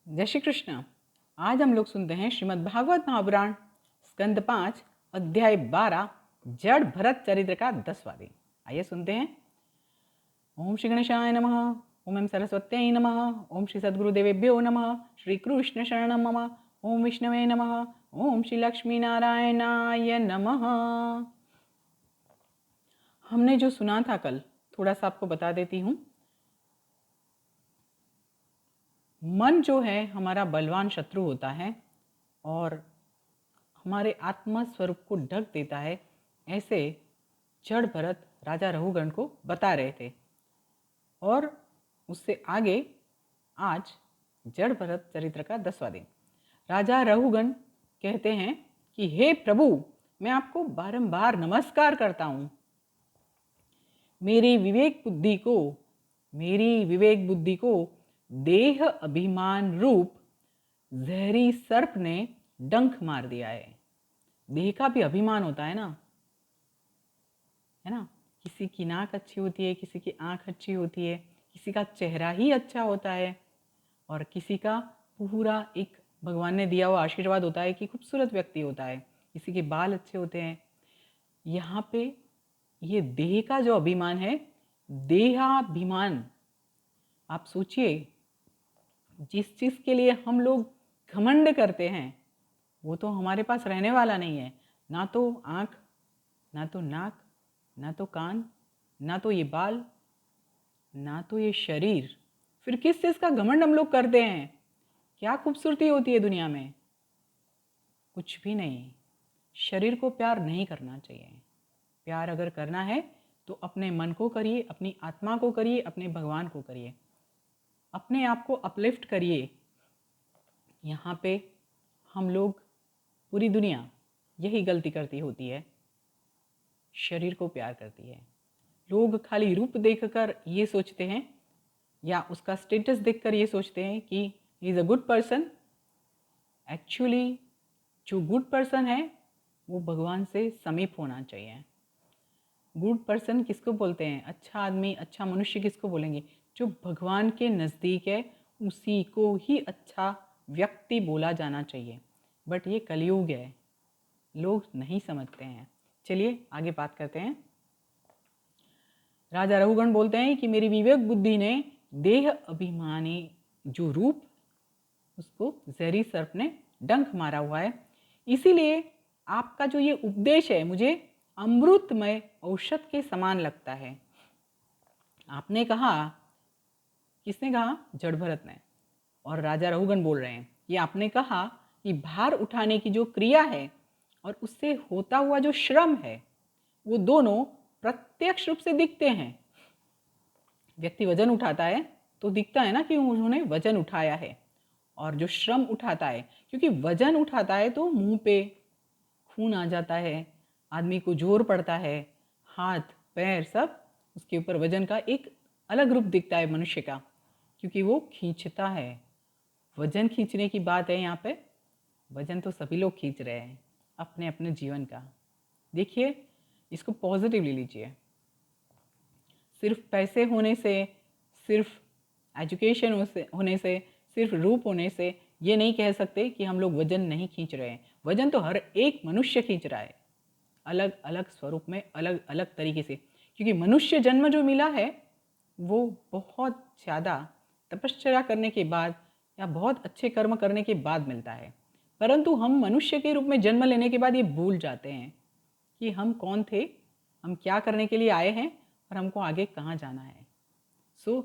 जय श्री कृष्ण। आज हम लोग सुनते हैं श्रीमद् भागवत महापुराण स्कंद 5 अध्याय 12 जड़ भरत चरित्र का 10वां दिन। आइए सुनते हैं। ओम श्री गणेशाय नमः। ओम एम सरस्वत्यै नमः। ओम श्री सद्गुरुदेवेभ्यो नमः। श्री कृष्ण शरणं मम। ओम विष्णवे नमः। ओम श्री लक्ष्मी नारायणाय नमः। हमने जो सुना था कल थोड़ा सा आपको बता देती हूँ। मन जो है हमारा बलवान शत्रु होता है और हमारे आत्मा स्वरूप को ढक देता है, ऐसे जड़ भरत राजा रहुगण को बता रहे थे। और उससे आगे आज जड़ भरत चरित्र का 10वां दिन। राजा रहुगण कहते हैं कि हे प्रभु, मैं आपको बारंबार नमस्कार करता हूँ। मेरी विवेक बुद्धि को देह अभिमान रूप जहरी सर्प ने डंक मार दिया है। देह का भी अभिमान होता है ना, किसी की नाक अच्छी होती है, किसी की आंख अच्छी होती है, किसी का चेहरा ही अच्छा होता है और किसी का पूरा एक भगवान ने दिया हुआ आशीर्वाद होता है कि खूबसूरत व्यक्ति होता है, किसी के बाल अच्छे होते हैं। यहाँ पे ये देह का जो अभिमान है, देहाभिमान, आप सोचिए जिस चीज़ के लिए हम लोग घमंड करते हैं वो तो हमारे पास रहने वाला नहीं है। ना तो आँख, ना तो नाक, ना तो कान, ना तो ये बाल, ना तो ये शरीर। फिर किस चीज़ का घमंड हम लोग करते हैं? क्या खूबसूरती होती है दुनिया में? कुछ भी नहीं। शरीर को प्यार नहीं करना चाहिए। प्यार अगर करना है तो अपने मन को करिए, अपनी आत्मा को करिए, अपने भगवान को करिए, अपने आप को अपलिफ्ट करिए। यहाँ पे हम लोग, पूरी दुनिया यही गलती करती होती है, शरीर को प्यार करती है। लोग खाली रूप देखकर ये सोचते हैं या उसका स्टेटस देखकर ये सोचते हैं कि he is a good person. Actually जो गुड पर्सन है वो भगवान से समीप होना चाहिए। गुड पर्सन किसको बोलते हैं? अच्छा आदमी, अच्छा मनुष्य किसको बोलेंगे? जो भगवान के नज़दीक है उसी को ही अच्छा व्यक्ति बोला जाना चाहिए। बट ये कलयुग है, लोग नहीं समझते हैं। चलिए आगे बात करते हैं। राजा रहुगण बोलते हैं कि मेरी विवेक बुद्धि ने देह अभिमानी जो रूप, उसको जहरी सर्प ने डंक मारा हुआ है। इसीलिए आपका जो ये उपदेश है मुझे अमृतमय औषध के समान लगता है। आपने कहा, किसने कहा? जड़ भरत ने। और राजा रहुगण बोल रहे हैं, ये आपने कहा कि भार उठाने की जो क्रिया है और उससे होता हुआ जो श्रम है वो दोनों प्रत्यक्ष रूप से दिखते हैं। व्यक्ति वजन उठाता है तो दिखता है ना कि उन्होंने वजन उठाया है। और जो श्रम उठाता है, क्योंकि वजन उठाता है तो मुंह पे खून आ जाता है, आदमी को जोर पड़ता है, हाथ पैर सब उसके ऊपर वजन का एक अलग रूप दिखता है मनुष्य का, क्योंकि वो खींचता है। वजन खींचने की बात है यहाँ पे। वजन तो सभी लोग खींच रहे हैं अपने अपने जीवन का। देखिए, इसको पॉजिटिवली लीजिए। सिर्फ पैसे होने से, सिर्फ एजुकेशन होने से, सिर्फ रूप होने से ये नहीं कह सकते कि हम लोग वजन नहीं खींच रहे हैं। वजन तो हर एक मनुष्य खींच रहा है, अलग अलग स्वरूप में, अलग अलग तरीके से। क्योंकि मनुष्य जन्म जो मिला है वो बहुत ज़्यादा तपश्चर्या करने के बाद या बहुत अच्छे कर्म करने के बाद मिलता है। परंतु हम मनुष्य के रूप में जन्म लेने के बाद ये भूल जाते हैं कि हम कौन थे, हम क्या करने के लिए आए हैं और हमको आगे कहाँ जाना है।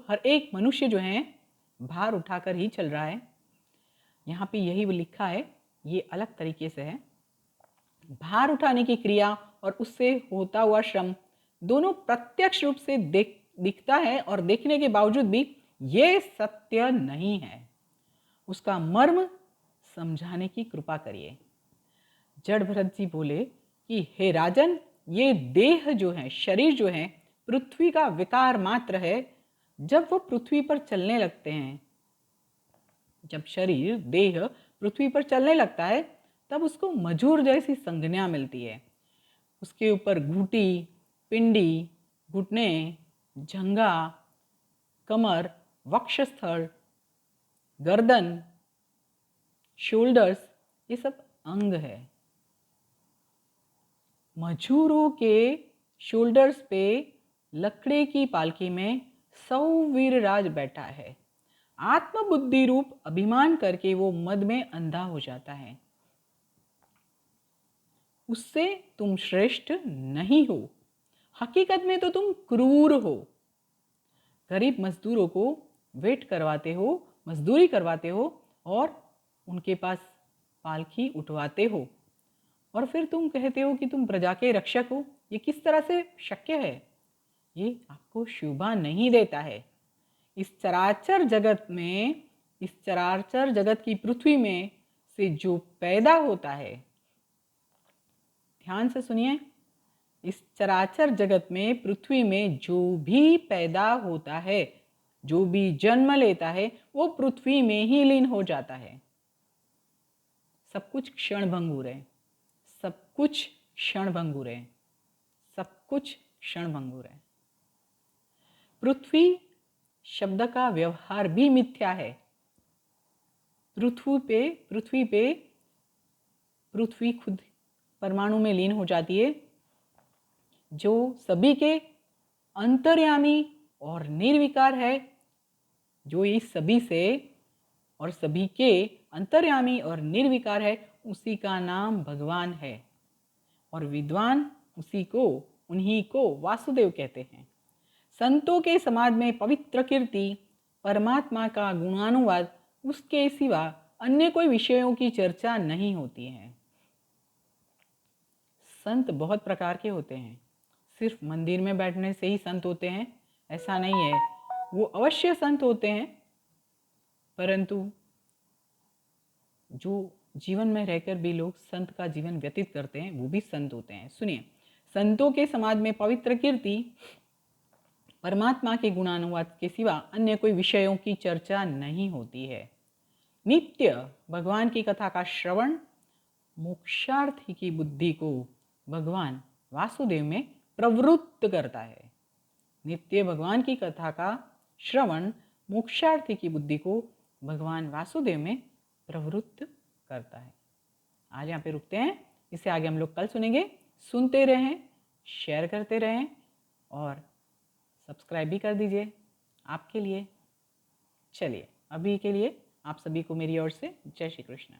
हर एक मनुष्य जो है भार उठाकर ही चल रहा है। यहाँ पे यही लिखा है, ये अलग तरीके से है। भार उठाने की क्रिया और उससे होता हुआ श्रम दोनों प्रत्यक्ष रूप से दिखता है और देखने के बावजूद भी ये सत्य नहीं है। उसका मर्म समझाने की कृपा करिए। जड़ भरत जी बोले कि हे राजन, ये देह जो है, शरीर जो है, पृथ्वी का विकार मात्र है। जब वो पृथ्वी पर चलने लगते हैं, जब शरीर देह पृथ्वी पर चलने लगता है तब उसको मजूर जैसी संज्ञा मिलती है। उसके ऊपर घूटी, पिंडी, घुटने, जंघा, कमर, वक्षस्थल, गर्दन, शोल्डर्स, ये सब अंग है। मजूरों के शोल्डर्स पे लकड़े की पालकी में सौवीरराज बैठा है। आत्मबुद्धि रूप अभिमान करके वो मद में अंधा हो जाता है। उससे तुम श्रेष्ठ नहीं हो, हकीकत में तो तुम क्रूर हो। गरीब मजदूरों को वेट करवाते हो, मजदूरी करवाते हो और उनके पास पालकी उठवाते हो, और फिर तुम कहते हो कि तुम प्रजा के रक्षक हो। ये किस तरह से शक्य है? ये आपको शोभा नहीं देता है। इस चराचर जगत में, इस चराचर जगत की पृथ्वी में से जो पैदा होता है, ध्यान से सुनिए, इस चराचर जगत में, पृथ्वी में जो भी पैदा होता है, जो भी जन्म लेता है, वो पृथ्वी में ही लीन हो जाता है। सब कुछ क्षणभंगुर है, सब कुछ क्षणभंगुर है, सब कुछ क्षणभंगुर है। पृथ्वी शब्द का व्यवहार भी मिथ्या है। पृथ्वी खुद परमाणु में लीन हो जाती है, जो सभी के अंतर्यामी और निर्विकार है। जो इस सभी से और सभी के अंतर्यामी और निर्विकार है, उसी का नाम भगवान है। और विद्वान उन्हीं को वासुदेव कहते हैं। संतों के समाज में पवित्र कीर्ति, परमात्मा का गुणानुवाद, उसके सिवा अन्य कोई विषयों की चर्चा नहीं होती है। संत बहुत प्रकार के होते हैं। सिर्फ मंदिर में बैठने से ही संत होते हैं ऐसा नहीं है। वो अवश्य संत होते हैं, परंतु जो जीवन में रहकर भी लोग संत का जीवन व्यतीत करते हैं, वो भी संत होते हैं। सुनिए, संतों के समाज में पवित्र कीर्ति, परमात्मा के गुणानुवाद के सिवा अन्य कोई विषयों की चर्चा नहीं होती है। नित्य भगवान की कथा का श्रवण मोक्षार्थी की बुद्धि को भगवान वासुदेव में प्रवृत्त करता है। नित्य भगवान की कथा का श्रवण मोक्षार्थी की बुद्धि को भगवान वासुदेव में प्रवृत्त करता है। आज यहाँ पे रुकते हैं, इससे आगे हम लोग कल सुनेंगे। सुनते रहें, शेयर करते रहें और सब्सक्राइब भी कर दीजिए आपके लिए। चलिए, अभी के लिए आप सभी को मेरी ओर से जय श्री कृष्ण।